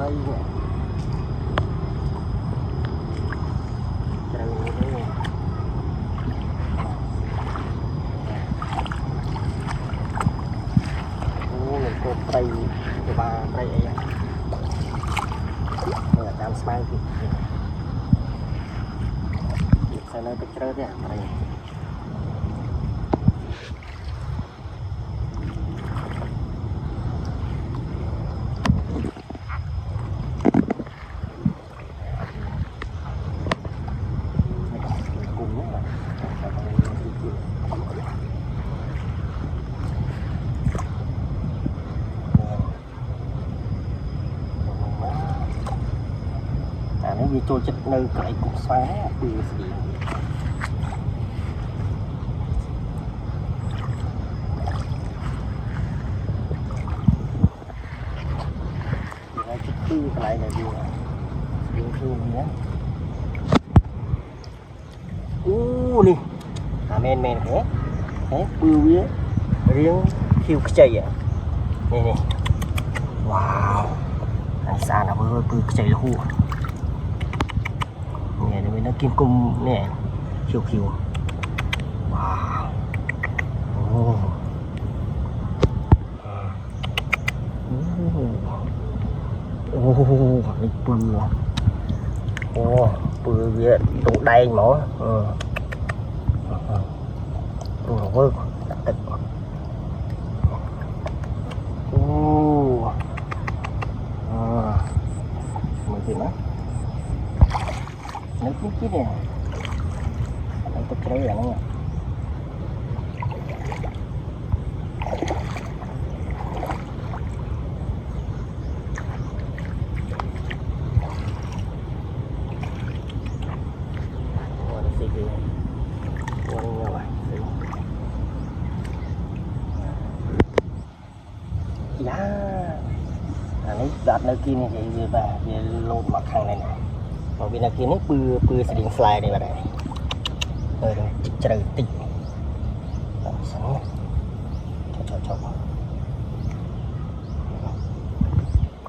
đây nè. Trời ơi, đây nè. Ô, mình có cây cái ba cây ấy à. Đây là cam smile kìa. Sao nó bị trơn thế à? Đây. Nó trôi chất nơi cái cục xóa từ gì nó chất tư cái này gì bình thường nhé. Nè men thế bự với riêng khiêu chạy à nè wow anh xa là bự chạy là hù nè nó kim cung nè khiêu wow cái bự với tụng đầy mỏ đồ vơ đặt tịch mười gì nữa nước chứ nè đây tôi chơi là nó nha. Dạ, này đặt nơi kia này thì về lột mặt hàng này nè, còn bên kia nó bự sẽ điện fly này vào đây, rồi trời tịch, sáng, cho,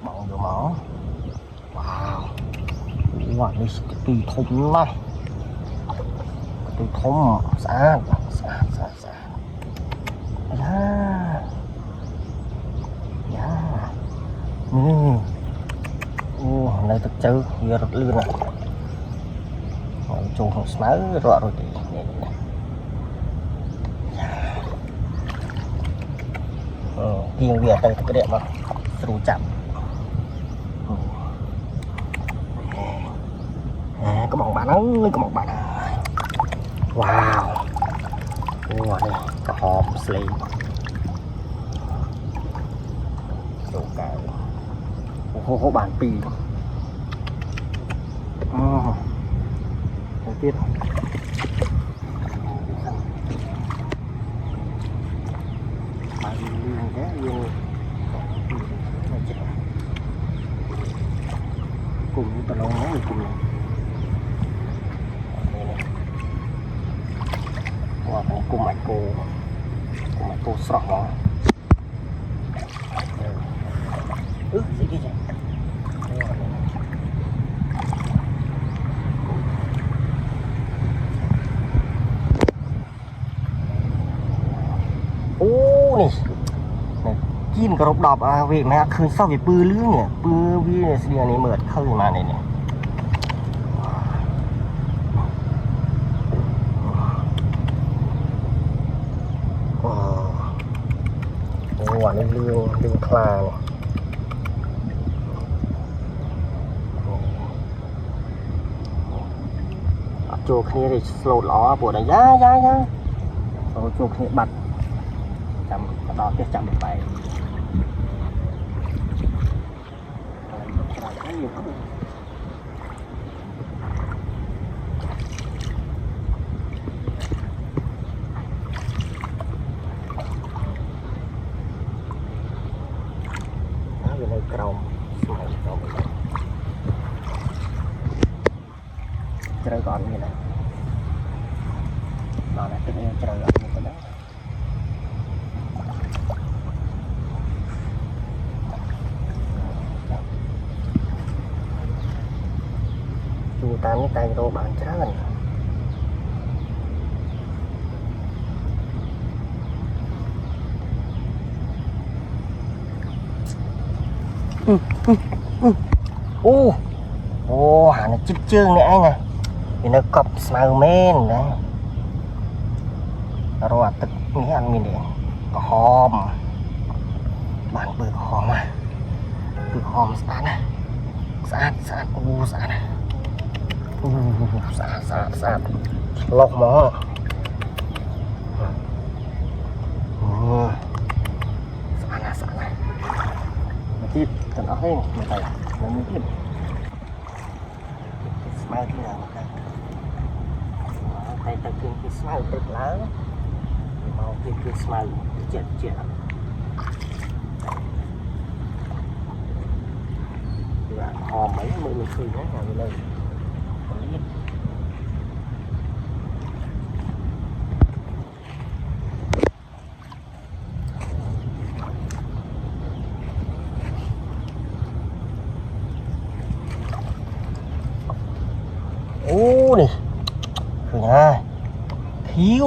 bỏng vô máu, wow, đây tùy thùng này, tùy thùng xa, nơi thực chơi giờ rất lươn này chung không smá rõ rồi thì kiêng về đây cái đẹp mà sưu chậm có bóng bạn ơi có bóng bạn wow đây có hòm slim đồ cái hô bàn pì đầu tiên bàn liên thế liên cùng tờ lông nó cùng cùng mạch cô sọ nó gì kia này chín cái rộp đọp về mà khơi sau về bư lưới nè bư vi này mở khơi mà này nè quả này lương khla này chỗ kia thì slot ló của này giá chỗ kia bật chậm đó cái chậm phải cầu chơi còn như này đó là tự nhiên chơi còn như thế đó តាមនេះតែរោបានច្រើនអូហានេះជិតជើងនេះឯងណាវានៅកប់ស្មៅមែនណារោអាទឹកនេះអត់មានទេក្រហមបានពើក្រហមណាពើក្រហមស្អាតណាស្អាតស្អាតអូស្អាតណាស្អាតស្អាតស្អាតឆ្លុះមកស្អាតណាស់ស្អាតណាស់មកទៀតទាំងអស់ហ្នឹងមកតែមកទៀតស្មៅទៀតឡើងតែទៅគឺស្មៅព្រឹកឡើងមកគឺស្មៅជាតិជាតិវាហមអីមើលមិនឃើញហ្នឹងហើយលើអូនេះឃើញហើយឃីវ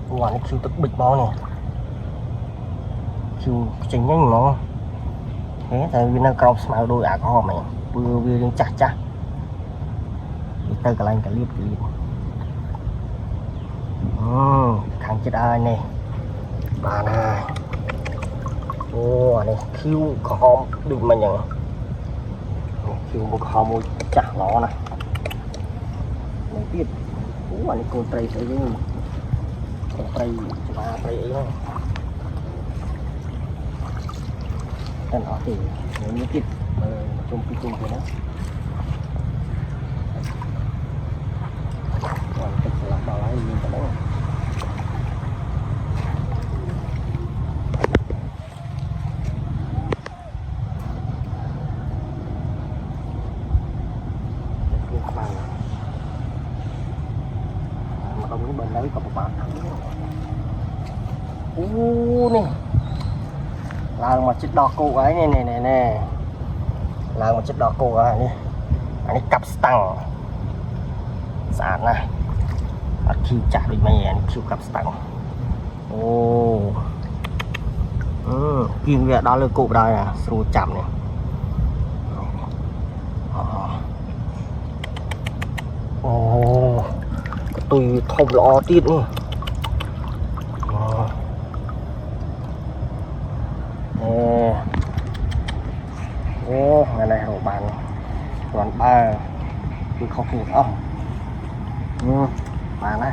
អូអានេះឃីវទឹកប៊ិចមកនេះឃីវចេញnhanhហ្មងthếតែវានៅក្រោមស្មៅដូចអាក្រហមហ្នឹងពើវារៀងចាស់ចាស់វាទៅកន្លែងកលៀបខាងចិត្តហើយនេះបានហើយអូអានេះឃីវក្រហមដូចមិញហ្នឹងឃីវមកក្រហមមួយចាស់ល្អណាស់នេះទៀតអូអានេះកូនត្រីស្អីវិញកូនត្រីច្បាត្រីអីហ្នឹងតែអត់ទេនេះទៀតជុំពីជុំទៅណាគាត់ទឹកស្លាប់ដល់ហើយមានតែហ្នឹងbên đấy có một bạn này là một chiếc đò cụ ấy nè là một chiếc đò cụ ấy nè anh ấy cặp stang sàn này ở khi chả bị mày anh kêu cặp stang kim việc đó là cụ đây nè sưu chậm này tôi không lo tiết nữa ngày này hồ bàn còn ba tôi không kịp ông bàn này